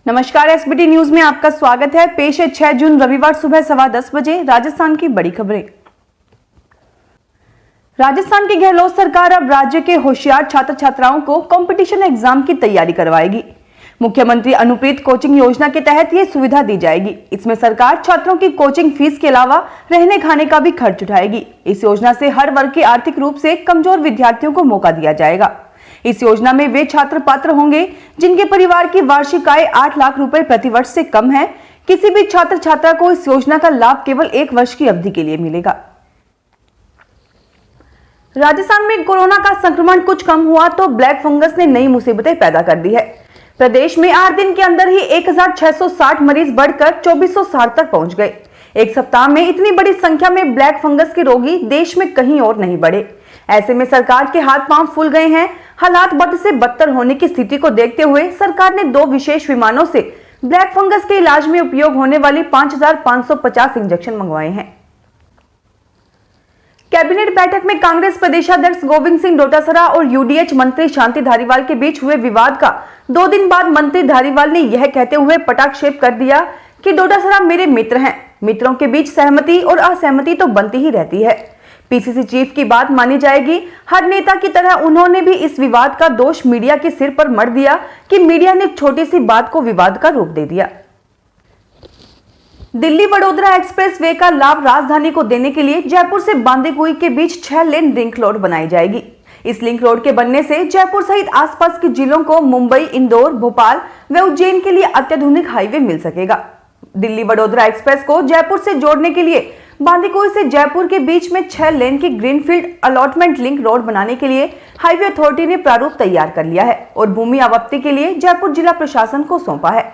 नमस्कार, SBT news में आपका स्वागत है। पेश है 6 जून रविवार सुबह 10:15 बजे राजस्थान की बड़ी खबरें। राजस्थान की गहलोत सरकार अब राज्य के होशियार छात्र छात्राओं को कंपटीशन एग्जाम की तैयारी करवाएगी। मुख्यमंत्री अनुप्रीत कोचिंग योजना के तहत ये सुविधा दी जाएगी। इसमें सरकार छात्रों की कोचिंग फीस के अलावा रहने खाने का भी खर्च उठाएगी। इस योजना से हर वर्ग के आर्थिक रूप से कमजोर विद्यार्थियों को मौका दिया जाएगा। इस योजना में वे छात्र पात्र होंगे जिनके परिवार की वार्षिक आय 8 लाख रुपए प्रति वर्ष से कम है। किसी भी छात्र छात्रा को इस योजना का लाभ केवल 1 वर्ष की अवधि के लिए मिलेगा। राजस्थान में कोरोना का संक्रमण कुछ कम हुआ तो ब्लैक फंगस ने नई मुसीबतें पैदा कर दी है। प्रदेश में 8 दिन के अंदर ही 1660 मरीज बढ़कर 2460 तक पहुंच गए। एक सप्ताह में इतनी बड़ी संख्या में ब्लैक फंगस के रोगी देश में कहीं और नहीं बढ़े। ऐसे में सरकार के हाथ पांव फूल गए हैं। हालात बद से बदतर होने की स्थिति को देखते हुए सरकार ने 2 विशेष विमानों से ब्लैक फंगस के इलाज में उपयोग होने वाली 5550 इंजेक्शन मंगवाए हैं। कैबिनेट बैठक में कांग्रेस प्रदेशाध्यक्ष गोविंद सिंह डोटासरा और यूडीएच मंत्री शांति धारीवाल के बीच हुए विवाद का 2 दिन बाद मंत्री धारीवाल ने यह कहते हुए पटाक्षेप कर दिया कि डोटासरा मेरे मित्र हैं। मित्रों के बीच सहमति और असहमति तो बनती ही रहती है। पीसीसी चीफ की बात मानी जाएगी। हर नेता की तरह उन्होंने भी इस विवाद का दोष मीडिया के सिर पर मढ़ दिया कि मीडिया ने छोटी सी बात को विवाद का रूप दे दिया। दिल्ली वडोदरा एक्सप्रेस वे का लाभ राजधानी को देने के लिए जयपुर से बांदीकुई के बीच 6 लेन लिंक रोड बनाई जाएगी। इस लिंक रोड के बनने से जयपुर सहित आसपास के जिलों को मुंबई, इंदौर, भोपाल व उज्जैन के लिए अत्याधुनिक हाईवे मिल सकेगा। दिल्ली वडोदरा एक्सप्रेस को जयपुर से जोड़ने के लिए बांदीकुई से जयपुर के बीच में 6 लेन की ग्रीनफील्ड अलॉटमेंट लिंक रोड बनाने के लिए हाईवे अथॉरिटी ने प्रारूप तैयार कर लिया है और भूमि आवंटन के लिए जयपुर जिला प्रशासन को सौंपा है।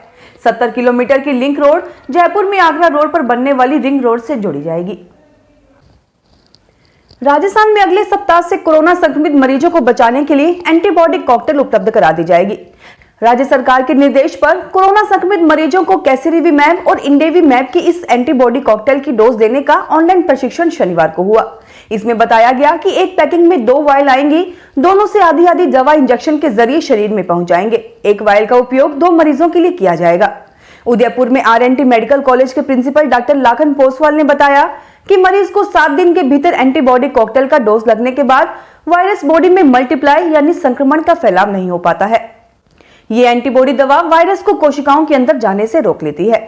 70 किलोमीटर की लिंक रोड जयपुर में आगरा रोड पर बनने वाली रिंग रोड से जोड़ी जाएगी। राजस्थान में अगले सप्ताह से कोरोना संक्रमित मरीजों को बचाने के लिए एंटीबॉडी कॉकटेल उपलब्ध करा दी जाएगी। राज्य सरकार के निर्देश पर कोरोना संक्रमित मरीजों को कैसरीवीमैब और इंडेवीमैब की इस एंटीबॉडी कॉकटेल की डोज देने का ऑनलाइन प्रशिक्षण शनिवार को हुआ। इसमें बताया गया कि एक पैकिंग में 2 वायल आएंगी। दोनों से आधी दवा इंजेक्शन के जरिए शरीर में पहुंच जाएंगे। एक वायल का उपयोग 2 मरीजों के लिए किया जाएगा। उदयपुर में आरएनटी मेडिकल कॉलेज के प्रिंसिपल डॉक्टर लाखन पोसवाल ने बताया कि मरीज को 7 दिन के भीतर एंटीबॉडी कॉकटेल का डोज लगने के बाद वायरस बॉडी में मल्टीप्लाई यानी संक्रमण का फैलाव नहीं हो पाता है। ये एंटीबॉडी दवा वायरस को कोशिकाओं के अंदर जाने से रोक लेती है।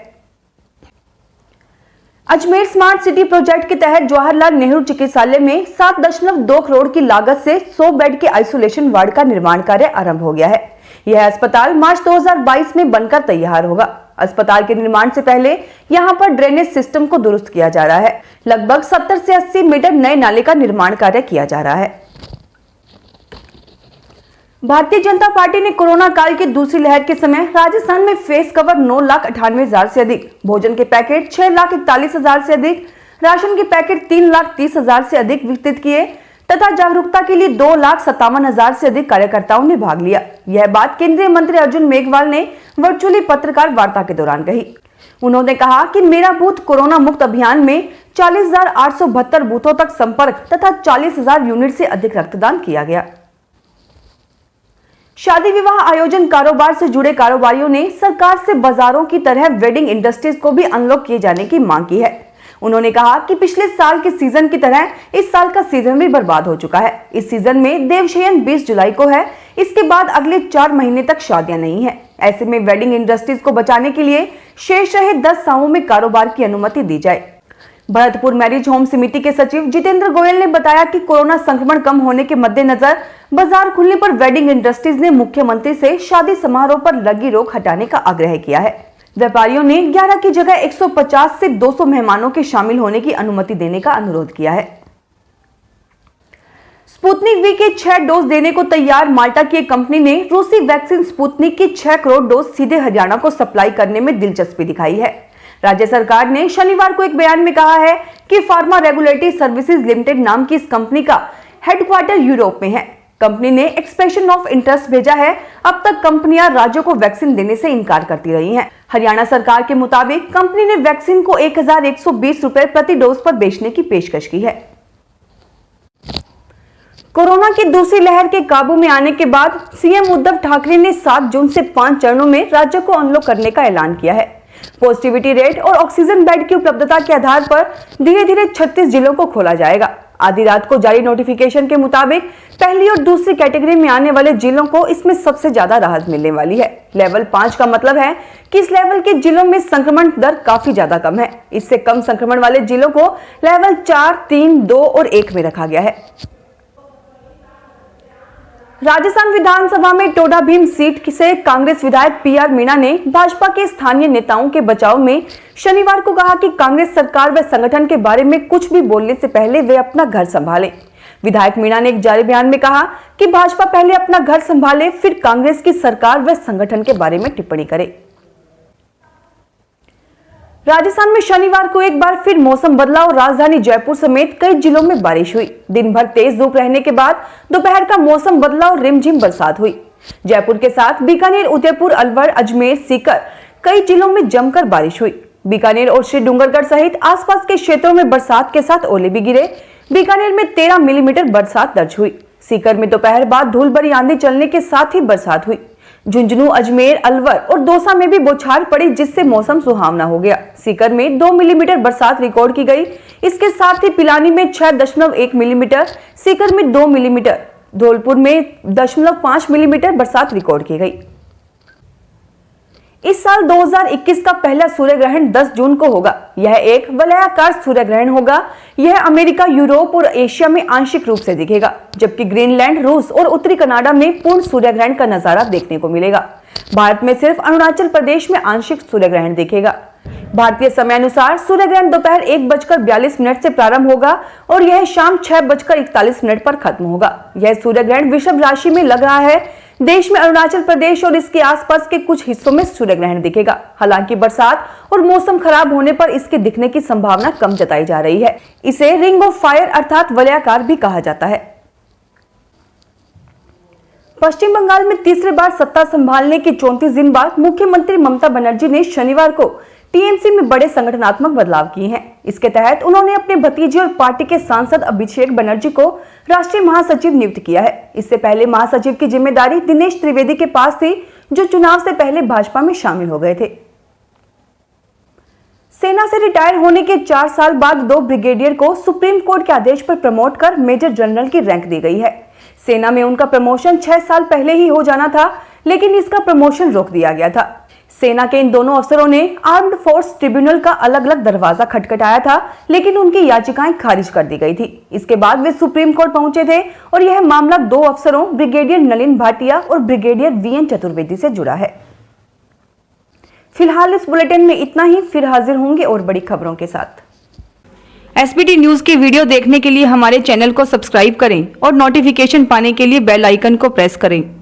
अजमेर स्मार्ट सिटी प्रोजेक्ट के तहत जवाहरलाल नेहरू चिकित्सालय में 7.2 करोड़ की लागत से 100 बेड के आइसोलेशन वार्ड का निर्माण कार्य आरंभ हो गया है। यह अस्पताल मार्च 2022 में बनकर तैयार होगा। अस्पताल के निर्माण से पहले यहां पर ड्रेनेज सिस्टम को दुरुस्त किया जा रहा है। लगभग 70 से 80 मीटर नए नाले का निर्माण कार्य किया जा रहा है। भारतीय जनता पार्टी ने कोरोना काल की दूसरी लहर के समय राजस्थान में फेस कवर 9,98,000 से अधिक, भोजन के पैकेट 6,41,000 से अधिक, राशन के पैकेट 3,30,000 से अधिक वितरित किए तथा जागरूकता के लिए 2,57,000 से अधिक कार्यकर्ताओं ने भाग लिया। यह बात केंद्रीय मंत्री अर्जुन मेघवाल ने वर्चुअली पत्रकार वार्ता के दौरान कही। उन्होंने कहा कि मेरा बूथ कोरोना मुक्त अभियान में 40,872 बूथों तक संपर्क तथा 40,000 यूनिट से अधिक रक्तदान किया गया। शादी विवाह आयोजन कारोबार से जुड़े कारोबारियों ने सरकार से बाजारों की तरह वेडिंग इंडस्ट्रीज को भी अनलॉक किए जाने की मांग की है। उन्होंने कहा कि पिछले साल के सीजन की तरह इस साल का सीजन भी बर्बाद हो चुका है। इस सीजन में देवशयन 20 जुलाई को है। इसके बाद अगले 4 महीने तक शादियां नहीं है। ऐसे में वेडिंग इंडस्ट्रीज को बचाने के लिए शेष रहे 10 सालों में कारोबार की अनुमति दी जाए। भरतपुर मैरिज होम समिति के सचिव जितेंद्र गोयल ने बताया कि कोरोना संक्रमण कम होने के मद्देनजर बाजार खुलने पर वेडिंग इंडस्ट्रीज ने मुख्यमंत्री से शादी समारोह पर लगी रोक हटाने का आग्रह किया है। व्यापारियों ने 11 की जगह 150 से 200 मेहमानों के शामिल होने की अनुमति देने का अनुरोध किया है। स्पुतनिक वी के 6 डोज देने को तैयार माल्टा की एक कंपनी ने रूसी वैक्सीन स्पुतनिक की 6 करोड़ डोज सीधे हरियाणा को सप्लाई करने में दिलचस्पी दिखाई है। राज्य सरकार ने शनिवार को एक बयान में कहा है कि फार्मा रेगुलेटरी सर्विसेज लिमिटेड नाम की इस कंपनी का हेडक्वार्टर यूरोप में है। कंपनी ने एक्सप्रेशन ऑफ इंटरेस्ट भेजा है। अब तक कंपनियां राज्यों को वैक्सीन देने से इनकार करती रही हैं। हरियाणा सरकार के मुताबिक कंपनी ने वैक्सीन को 1120 रुपए प्रति डोज पर बेचने की पेशकश की है। कोरोना की दूसरी लहर के काबू में आने के बाद सीएम उद्धव ठाकरे ने 7 जून से 5 चरणों में राज्य को अनलॉक करने का ऐलान किया है। पॉजिटिविटी रेट और ऑक्सीजन बेड की उपलब्धता के आधार पर धीरे धीरे 36 जिलों को खोला जाएगा। आधी रात को जारी नोटिफिकेशन के मुताबिक पहली और दूसरी कैटेगरी में आने वाले जिलों को इसमें सबसे ज्यादा राहत मिलने वाली है। लेवल 5 का मतलब है कि इस लेवल के जिलों में संक्रमण दर काफी ज्यादा कम है। इससे कम संक्रमण वाले जिलों को लेवल 4, 3, 2 और 1 में रखा गया है। राजस्थान विधानसभा में टोडा भीम सीट से कांग्रेस विधायक पीआर मीणा ने भाजपा के स्थानीय नेताओं के बचाव में शनिवार को कहा कि कांग्रेस सरकार व संगठन के बारे में कुछ भी बोलने से पहले वे अपना घर संभालें। विधायक मीणा ने एक जारी बयान में कहा कि भाजपा पहले अपना घर संभाले, फिर कांग्रेस की सरकार व संगठन के बारे में टिप्पणी करे। राजस्थान में शनिवार को एक बार फिर मौसम बदला और राजधानी जयपुर समेत कई जिलों में बारिश हुई। दिन भर तेज धूप रहने के बाद दोपहर का मौसम बदला और रिमझिम बरसात हुई। जयपुर के साथ बीकानेर, उदयपुर, अलवर, अजमेर, सीकर कई जिलों में जमकर बारिश हुई। बीकानेर और श्री डूंगरगढ़ सहित आसपास के क्षेत्रों में बरसात के साथ ओले भी गिरे। बीकानेर में 13 मिलीमीटर बरसात दर्ज हुई। सीकर में दोपहर बाद धूल भरी आंधी चलने के साथ ही बरसात हुई। झुंझुनू, अजमेर, अलवर और दौसा में भी बौछार पड़ी, जिससे मौसम सुहावना हो गया। सीकर में 2 मिलीमीटर बरसात रिकॉर्ड की गई। इसके साथ ही पिलानी में 6.1 मिलीमीटर, सीकर में 2 मिलीमीटर, धौलपुर में 0.5 मिलीमीटर बरसात रिकॉर्ड की गई। इस साल 2021 का पहला सूर्य ग्रहण 10 जून को होगा। यह एक वलयाकार सूर्य ग्रहण होगा। यह अमेरिका, यूरोप और एशिया में आंशिक रूप से दिखेगा, जबकि ग्रीनलैंड, रूस और उत्तरी कनाडा में पूर्ण सूर्य ग्रहण का नजारा देखने को मिलेगा। भारत में सिर्फ अरुणाचल प्रदेश में आंशिक सूर्य ग्रहण दिखेगा। भारतीय समय अनुसार सूर्य ग्रहण दोपहर 1:42 से प्रारंभ होगा और यह शाम 6:41 पर खत्म होगा। यह सूर्य ग्रहण वृषभ राशि में लग रहा है। देश में अरुणाचल प्रदेश और इसके आसपास के कुछ हिस्सों में सूर्य ग्रहण दिखेगा। हालांकि बरसात और मौसम खराब होने पर इसके दिखने की संभावना कम जताई जा रही है। इसे रिंग ऑफ फायर अर्थात वलयाकार भी कहा जाता है। पश्चिम बंगाल में तीसरी बार सत्ता संभालने के 34 दिन बाद मुख्यमंत्री ममता बनर्जी ने शनिवार को टीएमसी में बड़े संगठनात्मक बदलाव किए हैं। इसके तहत उन्होंने अपने भतीजे और पार्टी के सांसद अभिषेक बनर्जी को राष्ट्रीय महासचिव नियुक्त किया है। इससे पहले महासचिव की जिम्मेदारी दिनेश त्रिवेदी के पास थी, जो चुनाव से पहले भाजपा में शामिल हो गए थे। सेना से रिटायर होने के 4 साल बाद 2 ब्रिगेडियर को सुप्रीम कोर्ट के आदेश पर प्रमोट कर मेजर जनरल की रैंक दी गई है। सेना में उनका प्रमोशन 6 साल पहले ही हो जाना था, लेकिन इसका प्रमोशन रोक दिया गया था। सेना के इन दोनों अफसरों ने आर्म्ड फोर्स ट्रिब्यूनल का अलग अलग दरवाजा खटखटाया था, लेकिन उनकी याचिकाएं खारिज कर दी गई थी। इसके बाद वे सुप्रीम कोर्ट पहुंचे थे और यह मामला 2 अफसरों ब्रिगेडियर नलिन भाटिया और ब्रिगेडियर वीएन चतुर्वेदी से जुड़ा है। फिलहाल इस बुलेटिन में इतना ही। फिर हाजिर होंगे और बड़ी खबरों के साथ। एसबीटी न्यूज के वीडियो देखने के लिए हमारे चैनल को सब्सक्राइब करें और नोटिफिकेशन पाने के लिए बेल आइकन को प्रेस करें।